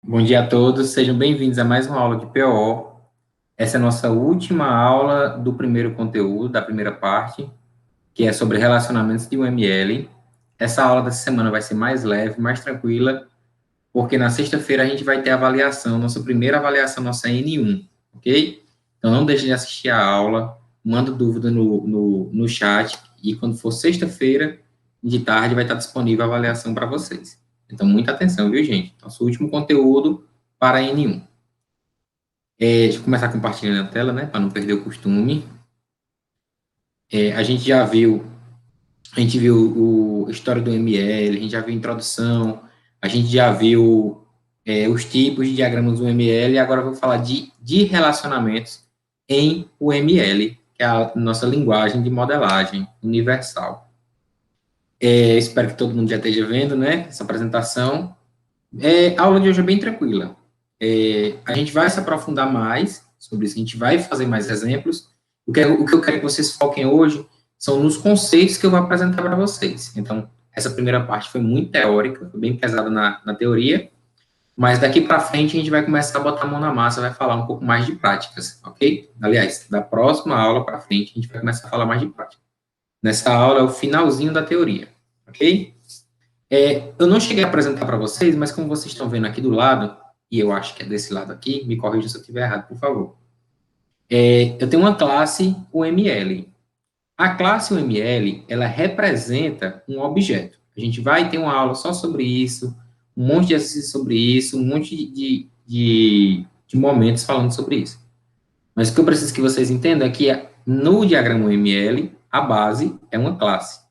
Bom dia a todos, sejam bem-vindos a mais uma aula de PO. Essa é a nossa última aula do primeiro conteúdo, da primeira parte, que é sobre relacionamentos de UML. Essa aula dessa semana vai ser mais leve, mais tranquila, porque na sexta-feira a gente vai ter a avaliação, nossa primeira avaliação, nossa N1, ok? Então não deixe de assistir a aula, manda dúvida no chat, e quando for sexta-feira, de tarde, vai estar disponível a avaliação para vocês. Então, muita atenção, viu, gente? Nosso último conteúdo para a N1. Deixa eu começar compartilhando a tela, né, para não perder o costume. A gente já viu, a gente viu a história do ML, a gente já viu a introdução, a gente já viu os tipos de diagramas do ML, e agora eu vou falar de relacionamentos em UML, que é a nossa linguagem de modelagem universal. Espero que todo mundo já esteja vendo, né, essa apresentação. A aula de hoje é bem tranquila. A gente vai se aprofundar mais sobre isso, a gente vai fazer mais exemplos. O que eu quero que vocês foquem hoje são nos conceitos que eu vou apresentar para vocês. Então, essa primeira parte foi muito teórica, foi bem pesada na teoria, mas daqui para frente a gente vai começar a botar a mão na massa, vai falar um pouco mais de práticas, ok? Aliás, da próxima aula para frente a gente vai começar a falar mais de prática. Nessa aula é o finalzinho da teoria, ok? Eu não cheguei a apresentar para vocês, mas como vocês estão vendo aqui do lado, e eu acho que é desse lado aqui, me corrija se eu estiver errado, por favor. Eu tenho uma classe UML. A classe UML, ela representa um objeto. A gente vai ter uma aula só sobre isso, um monte de exercícios sobre isso, um monte de momentos falando sobre isso. Mas o que eu preciso que vocês entendam é que no diagrama UML, a base é uma classe.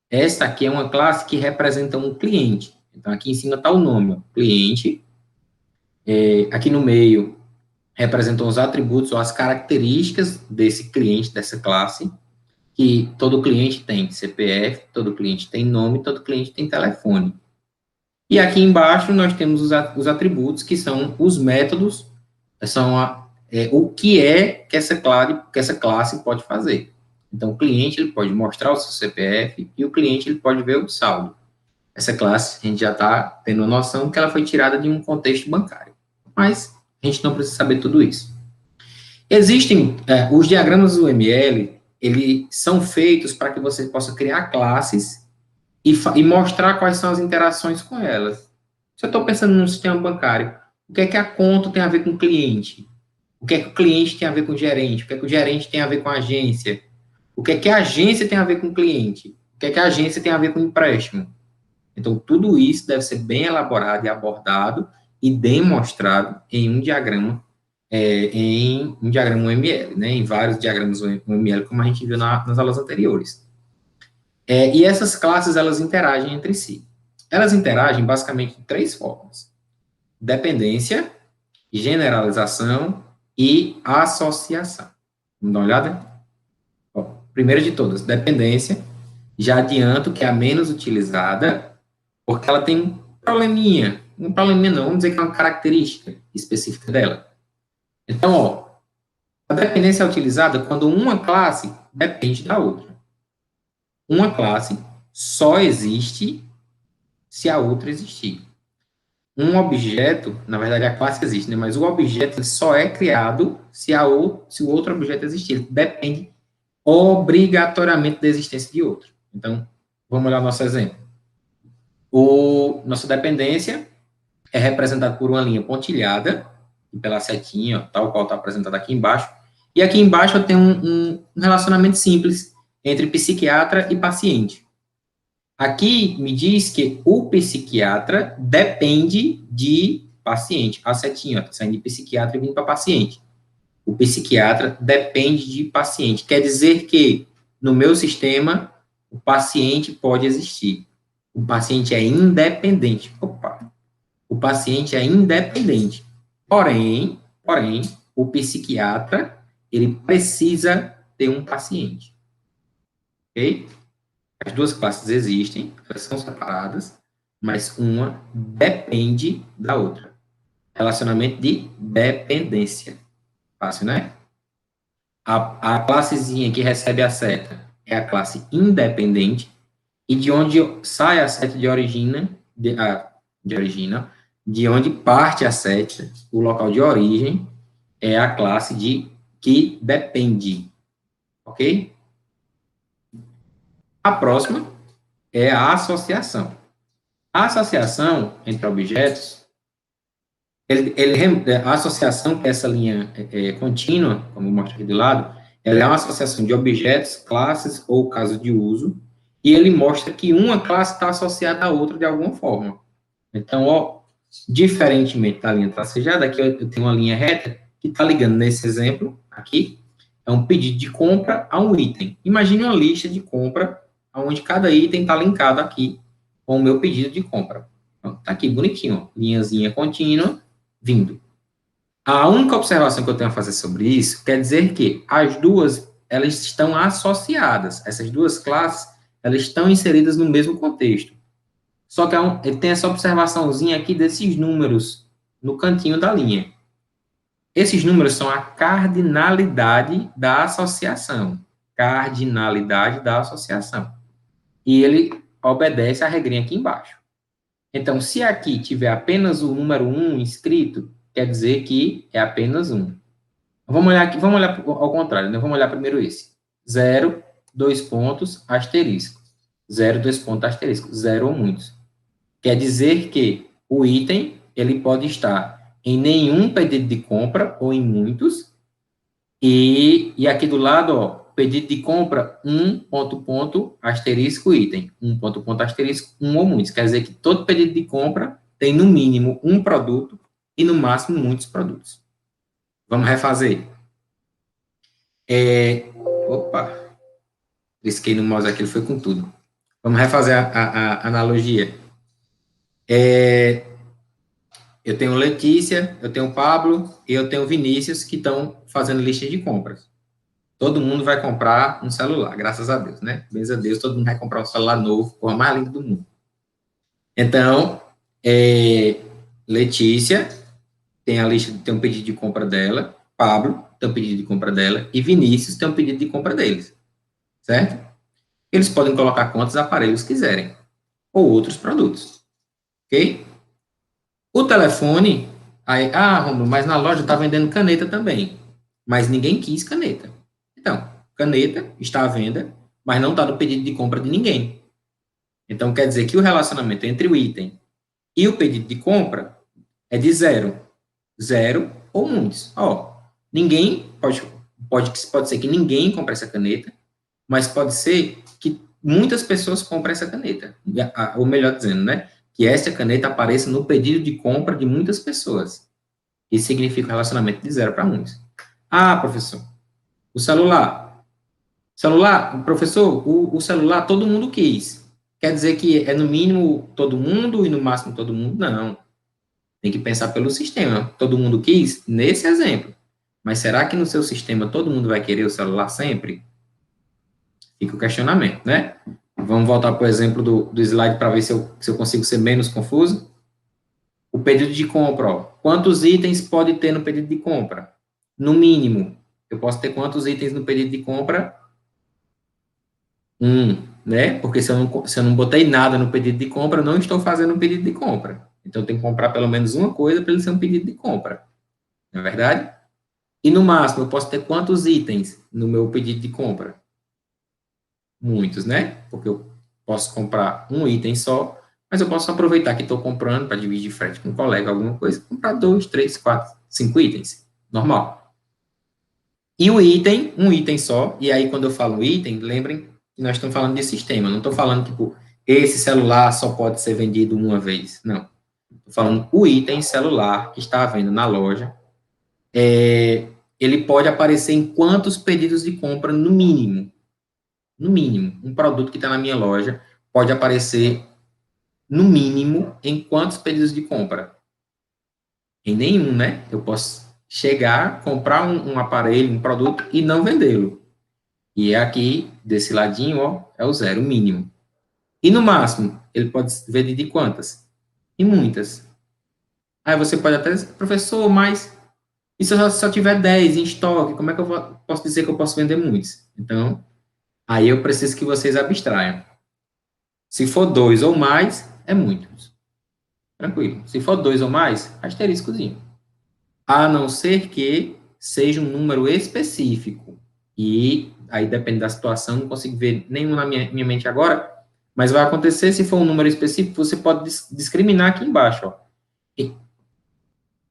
Essa aqui é uma classe que representa um cliente. Então, aqui em cima está o nome, ó, cliente. Aqui no meio, representam os atributos ou as características desse cliente, dessa classe, que todo cliente tem CPF, todo cliente tem nome, todo cliente tem telefone. E aqui embaixo, nós temos os atributos, que são os métodos, são o que que essa classe pode fazer. Então, o cliente ele pode mostrar o seu CPF e o cliente ele pode ver o saldo. Essa classe, a gente já está tendo noção que ela foi tirada de um contexto bancário. Mas a gente não precisa saber tudo isso. Existem, os diagramas do UML, eles são feitos para que você possa criar classes e mostrar quais são as interações com elas. Se eu estou pensando num sistema bancário, o que é que a conta tem a ver com o cliente? O que é que o cliente tem a ver com o gerente? O que é que o gerente tem a ver com a agência? O que é que a agência tem a ver com o cliente? O que é que a agência tem a ver com o empréstimo? Então, tudo isso deve ser bem elaborado e abordado e demonstrado em um diagrama, em um diagrama UML, né, em vários diagramas UML, como a gente viu nas aulas anteriores. E essas classes, elas interagem entre si. Elas interagem basicamente de três formas: dependência, generalização e associação. Vamos dar uma olhada? Primeira de todas, dependência. Já adianto que é a menos utilizada, porque ela tem um probleminha não, vamos dizer que é uma característica específica dela. Então, ó, a dependência é utilizada quando uma classe depende da outra. Uma classe só existe se a outra existir. Um objeto, na verdade a classe existe, né, mas o objeto ele só é criado se o outro objeto existir. Ele depende obrigatoriamente da existência de outro. Então, vamos olhar o nosso exemplo. Nossa dependência é representada por uma linha pontilhada, e pela setinha, ó, tal qual está apresentado aqui embaixo. E aqui embaixo eu tenho um relacionamento simples entre psiquiatra e paciente. Aqui me diz que o psiquiatra depende de paciente. A setinha está saindo de psiquiatra e vindo para paciente. O psiquiatra depende de paciente. Quer dizer que, no meu sistema, o paciente pode existir. O paciente é independente. Opa! O paciente é independente. Porém, o psiquiatra, ele precisa ter um paciente. Ok? As duas classes existem, elas são separadas, mas uma depende da outra. Relacionamento de dependência. Fácil, né? A classezinha que recebe a seta é a classe independente, e de onde sai a seta de origina, de onde parte a seta, o local de origem, é a classe de que depende, ok? A próxima é a associação. A associação entre objetos, a associação, que é essa linha contínua, como mostra aqui do lado, ela é uma associação de objetos, classes ou casos de uso, e ele mostra que uma classe está associada à outra de alguma forma. Então, ó, diferentemente da linha tracejada, aqui eu tenho uma linha reta que está ligando nesse exemplo aqui, é um pedido de compra a um item. Imagine uma lista de compra, onde cada item está linkado aqui com o meu pedido de compra. Está aqui bonitinho, ó, linhazinha contínua, vindo. A única observação que eu tenho a fazer sobre isso quer dizer que as duas, elas estão associadas. Essas duas classes, elas estão inseridas no mesmo contexto. Só que ele tem essa observaçãozinha aqui desses números no cantinho da linha. Esses números são a cardinalidade da associação. Cardinalidade da associação. E ele obedece à regrinha aqui embaixo. Então, se aqui tiver apenas o número 1 inscrito, quer dizer que é apenas 1. Vamos olhar aqui, vamos olhar ao contrário, né? Vamos olhar primeiro esse. 0, 2 pontos, asterisco. 0, 2 pontos, asterisco. 0 ou muitos. Quer dizer que o item, ele pode estar em nenhum pedido de compra ou em muitos. E aqui do lado, ó, pedido de compra, asterisco, item. Asterisco, ou muitos. Quer dizer que todo pedido de compra tem no mínimo um produto e no máximo muitos produtos. Vamos refazer. Opa, risquei no mouse aqui, foi com tudo. Vamos refazer a analogia. Eu tenho Letícia, eu tenho Pablo e eu tenho Vinícius que estão fazendo lista de compras. Todo mundo vai comprar um celular, graças a Deus, né? Graças a Deus, todo mundo vai comprar um celular novo, coisa mais linda do mundo. Então, Letícia tem a lista, tem um pedido de compra dela, Pablo tem um pedido de compra dela e Vinícius tem um pedido de compra deles, certo? Eles podem colocar quantos aparelhos quiserem, ou outros produtos, ok? O telefone, aí, Romulo, mas na loja está vendendo caneta também, mas ninguém quis caneta. Então, caneta está à venda, mas não está no pedido de compra de ninguém. Então, quer dizer que o relacionamento entre o item e o pedido de compra é de 0. 0 ou muitos. Ó, ninguém, pode ser que ninguém compre essa caneta, mas pode ser que muitas pessoas comprem essa caneta. Ou melhor dizendo, né? Que essa caneta apareça no pedido de compra de muitas pessoas. Isso significa um relacionamento de 0 para muitos. Ah, professor, o celular. Professor, o celular todo mundo quis. Quer dizer que é no mínimo todo mundo e no máximo todo mundo? Não. Tem que pensar pelo sistema. Todo mundo quis nesse exemplo. Mas será que no seu sistema todo mundo vai querer o celular sempre? Fica o questionamento, né? Vamos voltar para o exemplo do slide para ver se eu consigo ser menos confuso. O pedido de compra, ó. Quantos itens pode ter no pedido de compra? No mínimo, eu posso ter quantos itens no pedido de compra? Né? Porque se eu não botei nada no pedido de compra, eu não estou fazendo um pedido de compra. Então, eu tenho que comprar pelo menos uma coisa para ele ser um pedido de compra. Não é verdade? E no máximo, eu posso ter quantos itens no meu pedido de compra? Muitos, né? Porque eu posso comprar um item só, mas eu posso aproveitar que estou comprando para dividir frete com um colega, alguma coisa, comprar 2, 3, 4, 5 itens. Normal. E o item, um item só, e aí quando eu falo item, lembrem que nós estamos falando de sistema, não estou falando, tipo, esse celular só pode ser vendido uma vez. Não. Estou falando o item celular que está à venda na loja, ele pode aparecer em quantos pedidos de compra no mínimo. No mínimo, um produto que está na minha loja pode aparecer, no mínimo, em quantos pedidos de compra? Em nenhum, né? Eu posso chegar, comprar um aparelho, um produto e não vendê-lo. E aqui, desse ladinho, ó, é o 0, o mínimo. E no máximo, ele pode vender de quantas? E muitas. Aí você pode até dizer, professor, mas e se eu só tiver 10 em estoque, como é que eu posso dizer que eu posso vender muitos? Então, aí eu preciso que vocês abstraiam. Se for 2 ou mais, é muitos. Tranquilo. Se for 2 ou mais, asteriscozinho. A não ser que seja um número específico. E aí depende da situação, não consigo ver nenhum na minha mente agora, mas vai acontecer, se for um número específico, você pode discriminar aqui embaixo, ó.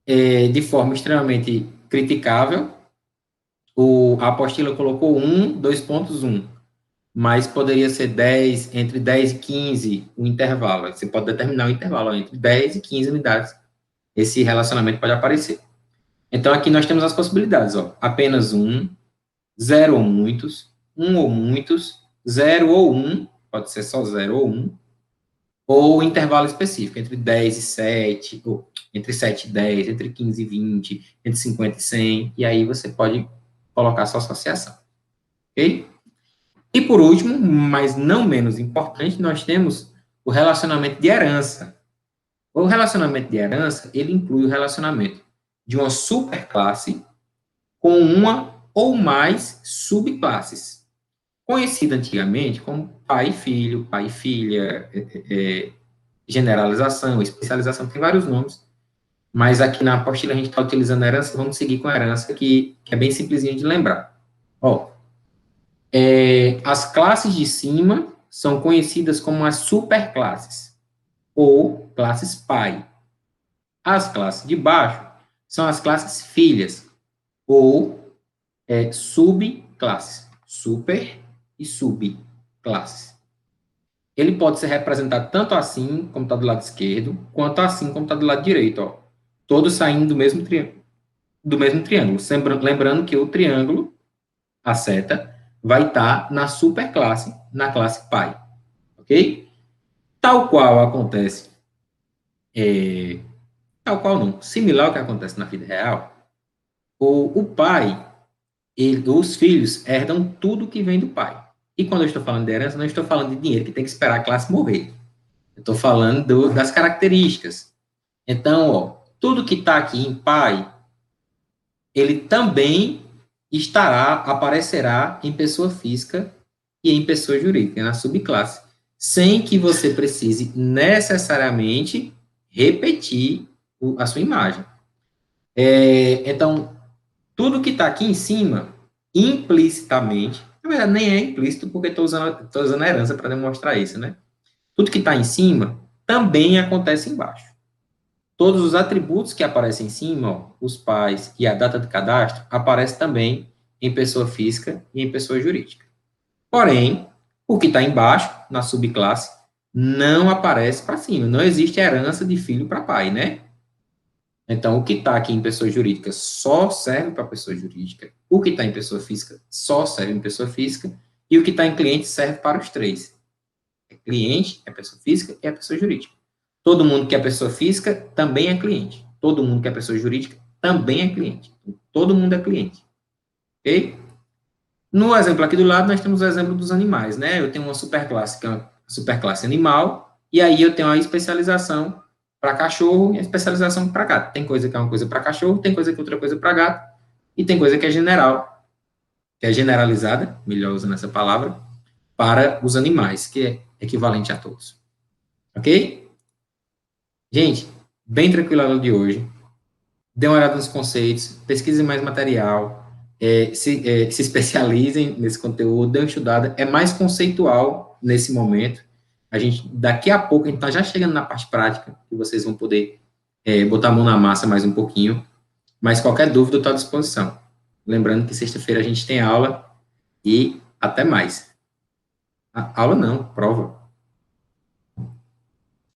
De forma extremamente criticável, a apostila colocou 1, 2.1, mas poderia ser 10, entre 10 e 15, o intervalo. Você pode determinar o intervalo ó, entre 10 e 15 unidades. Esse relacionamento pode aparecer. Então, aqui nós temos as possibilidades, ó. Apenas 1, 0 ou muitos, 1 ou muitos, 0 ou 1, pode ser só 0 ou 1, ou intervalo específico, entre 10 e 7, ou entre 7 e 10, entre 15 e 20, entre 50 e 100, e aí você pode colocar sua associação, ok? E por último, mas não menos importante, nós temos o relacionamento de herança. O relacionamento de herança, ele inclui o relacionamento de uma superclasse com uma ou mais subclasses, conhecida antigamente como pai e filha, generalização, especialização, tem vários nomes, mas aqui na apostila a gente está utilizando a herança, vamos seguir com a herança, que é bem simplesinho de lembrar. Ó, as classes de cima são conhecidas como as superclasses, ou classes pai. As classes de baixo são as classes filhas, ou subclasses, super e subclasses. Ele pode ser representado tanto assim, como está do lado esquerdo, quanto assim, como está do lado direito, ó. Todos saindo do mesmo triângulo. Lembrando que o triângulo, a seta, vai estar na superclasse, na classe pai. Ok? Tal qual acontece, tal qual não, similar ao que acontece na vida real, o pai, os filhos herdam tudo que vem do pai. E quando eu estou falando de herança, não estou falando de dinheiro que tem que esperar a classe morrer. Eu estou falando das características. Então, ó, tudo que está aqui em pai, ele também aparecerá em pessoa física e em pessoa jurídica, na subclasse, sem que você precise necessariamente repetir a sua imagem. Então, tudo que está aqui em cima, implicitamente, na verdade nem é implícito, porque estou usando a herança para demonstrar isso, né? Tudo que está em cima também acontece embaixo. Todos os atributos que aparecem em cima, ó, os pais e a data de cadastro, aparecem também em pessoa física e em pessoa jurídica. Porém, o que está embaixo, na subclasse, não aparece para cima. Não existe herança de filho para pai, né? Então, o que está aqui em pessoa jurídica só serve para pessoa jurídica. O que está em pessoa física só serve em pessoa física. E o que está em cliente serve para os três. É cliente, é pessoa física e é pessoa jurídica. Todo mundo que é pessoa física também é cliente. Todo mundo que é pessoa jurídica também é cliente. Todo mundo é cliente. Ok? No exemplo aqui do lado, nós temos o exemplo dos animais, né? Eu tenho uma superclasse, que é uma superclasse animal, e aí eu tenho a especialização para cachorro e a especialização para gato. Tem coisa que é uma coisa para cachorro, tem coisa que é outra coisa para gato, e tem coisa que é general, que é generalizada, melhor usando essa palavra, para os animais, que é equivalente a todos. Ok? Gente, bem tranquilo a aula de hoje. Dê uma olhada nos conceitos, pesquise mais material, se especializem nesse conteúdo, dê uma estudada. É mais conceitual nesse momento. Daqui a pouco, a gente está já chegando na parte prática, que vocês vão poder botar a mão na massa mais um pouquinho. Mas qualquer dúvida, eu estou à disposição. Lembrando que sexta-feira a gente tem aula e até mais. Aula não, prova.